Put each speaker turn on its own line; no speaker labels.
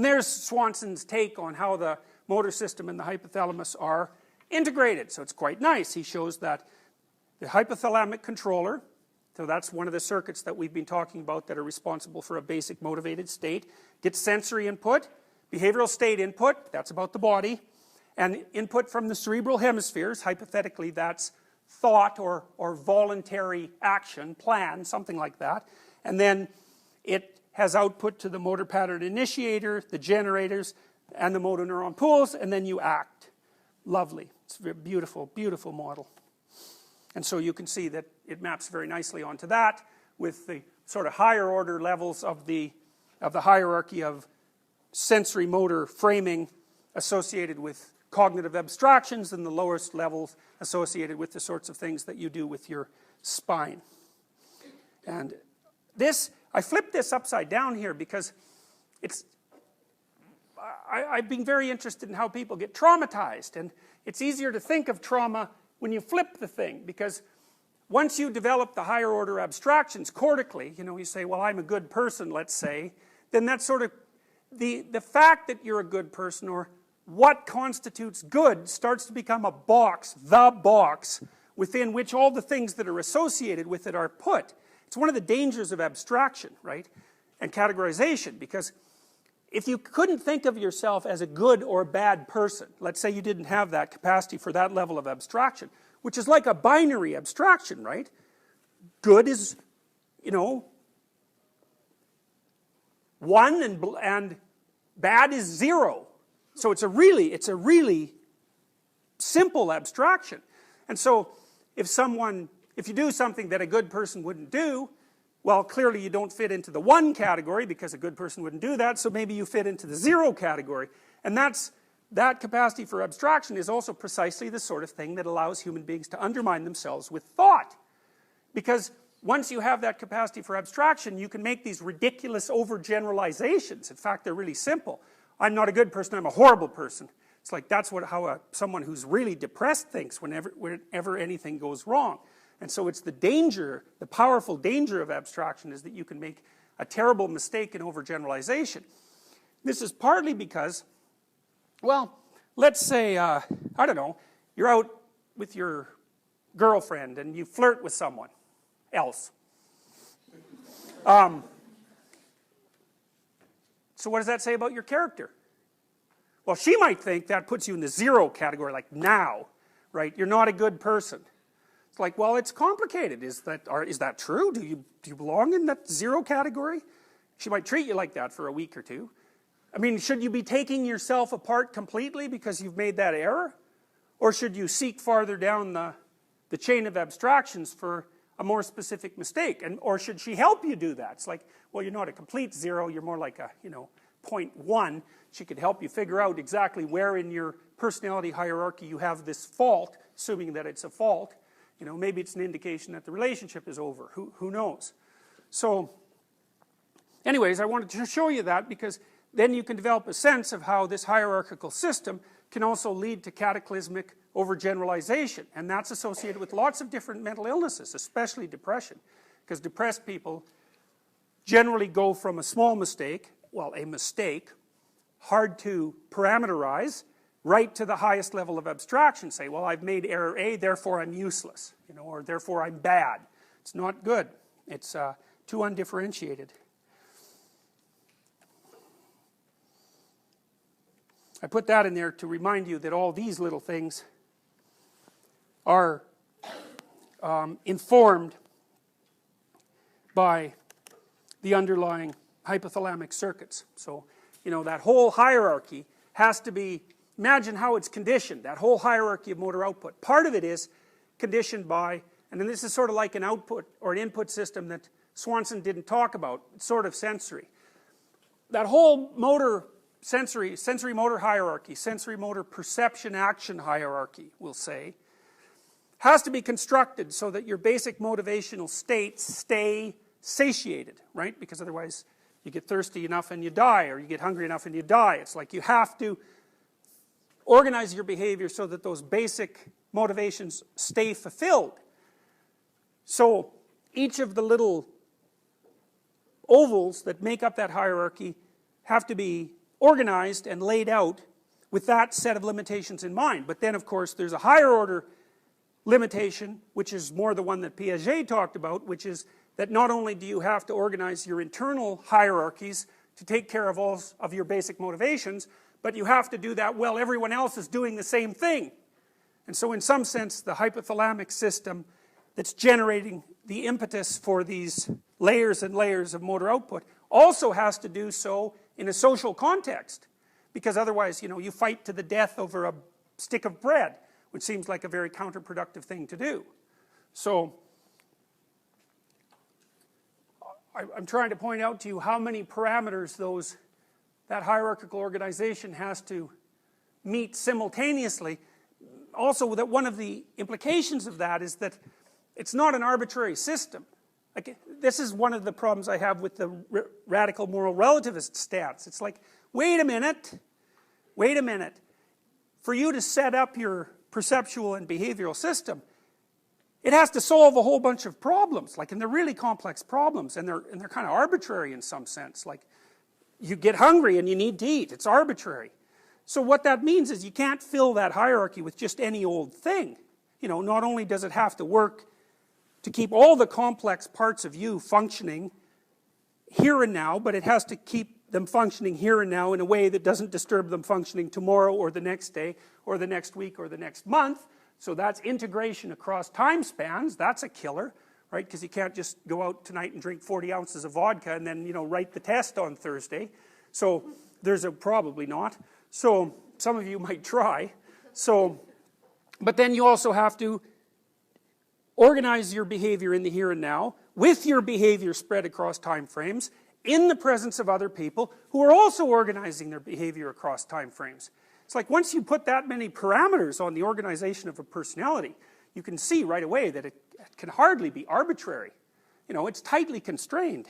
And there's Swanson's take on how the motor system and the hypothalamus are integrated. So it's quite nice. He shows that the hypothalamic controller, so that's one of the circuits that we've been talking about that are responsible for a basic motivated state, gets sensory input, behavioral state input, that's about the body, and input from the cerebral hemispheres. Hypothetically, that's thought or voluntary action, plan, something like that. And then it has output to the motor pattern initiator, the generators, and the motor neuron pools, and then you act. Lovely. It's a very beautiful, beautiful model. And so you can see that it maps very nicely onto that with the sort of higher order levels of the hierarchy of sensory motor framing associated with cognitive abstractions, and the lowest levels associated with the sorts of things that you do with your spine. And this, I flipped this upside down here because it's, I've been very interested in how people get traumatized, and it's easier to think of trauma when you flip the thing, because once you develop the higher order abstractions cortically, you know, you say, well, I'm a good person, let's say, then that's sort of, the fact that you're a good person, or what constitutes good, starts to become a box, the box, within which all the things that are associated with it are put. It's one of the dangers of abstraction, right, and categorization, because if you couldn't think of yourself as a good or bad person, let's say you didn't have that capacity for that level of abstraction, which is like a binary abstraction, right? Good is, you know, 1, and bad is 0. So it's a really simple abstraction. And so if you do something that a good person wouldn't do, well, clearly you don't fit into the 1 category, because a good person wouldn't do that, so maybe you fit into the 0 category. And that capacity for abstraction is also precisely the sort of thing that allows human beings to undermine themselves with thought. Because once you have that capacity for abstraction, you can make these ridiculous overgeneralizations. In fact, they're really simple. I'm not a good person, I'm a horrible person. It's like, that's how someone who's really depressed thinks whenever anything goes wrong. And so it's the danger, the powerful danger of abstraction, is that you can make a terrible mistake in overgeneralization. This is partly because, well, let's say, I don't know, you're out with your girlfriend and you flirt with someone else. So what does that say about your character? Well, she might think that puts you in the 0 category, like now, right? You're not a good person. It's like, well, it's complicated. Is that true? Do you belong in that 0 category? She might treat you like that for a week or two. I mean, should you be taking yourself apart completely because you've made that error? Or should you seek farther down the chain of abstractions for a more specific mistake? Or should she help you do that? It's like, well, you're not a complete 0, you're more like a, 0.1. She could help you figure out exactly where in your personality hierarchy you have this fault, assuming that it's a fault. Maybe it's an indication that the relationship is over. Who knows? So, anyways, I wanted to show you that, because then you can develop a sense of how this hierarchical system can also lead to cataclysmic overgeneralization, and that's associated with lots of different mental illnesses, especially depression, because depressed people generally go from a small mistake, well, a mistake, hard to parameterize, right to the highest level of abstraction. Say, well, I've made error A, therefore I'm useless, or therefore I'm bad. It's not good. It's too undifferentiated. I put that in there to remind you that all these little things are informed by the underlying hypothalamic circuits. So, that whole hierarchy has to be, imagine how it's conditioned, that whole hierarchy of motor output. Part of it is conditioned by, and then this is sort of like an output or an input system that Swanson didn't talk about. It's sort of sensory. That whole sensory motor hierarchy, sensory motor perception action hierarchy, we'll say, has to be constructed so that your basic motivational states stay satiated, right? Because otherwise you get thirsty enough and you die, or you get hungry enough and you die. It's like you have to organize your behavior so that those basic motivations stay fulfilled. So each of the little ovals that make up that hierarchy have to be organized and laid out with that set of limitations in mind. But then of course there's a higher order limitation, which is more the one that Piaget talked about, which is that not only do you have to organize your internal hierarchies to take care of all of your basic motivations, but you have to do that while everyone else is doing the same thing. And so in some sense the hypothalamic system that's generating the impetus for these layers and layers of motor output also has to do so in a social context, because otherwise, you know, you fight to the death over a stick of bread, which seems like a very counterproductive thing to do. So I'm trying to point out to you how many parameters that hierarchical organization has to meet simultaneously. Also, that one of the implications of that is that it's not an arbitrary system. Like, this is one of the problems I have with the radical moral relativist stance. It's like, wait a minute. For you to set up your perceptual and behavioral system, it has to solve a whole bunch of problems, like, and they're really complex problems, and they're kind of arbitrary in some sense. Like, you get hungry and you need to eat. It's arbitrary. So what that means is you can't fill that hierarchy with just any old thing. You know, not only does it have to work to keep all the complex parts of you functioning here and now, but it has to keep them functioning here and now in a way that doesn't disturb them functioning tomorrow or the next day or the next week or the next month. So that's integration across time spans. That's a killer, right? Because you can't just go out tonight and drink 40 ounces of vodka and then, you know, write the test on Thursday. So there's a probably not. So some of you might try. So, but then you also have to organize your behavior in the here and now with your behavior spread across time frames in the presence of other people who are also organizing their behavior across time frames. It's like once you put that many parameters on the organization of a personality, you can see right away that it can hardly be arbitrary. You know, it's tightly constrained.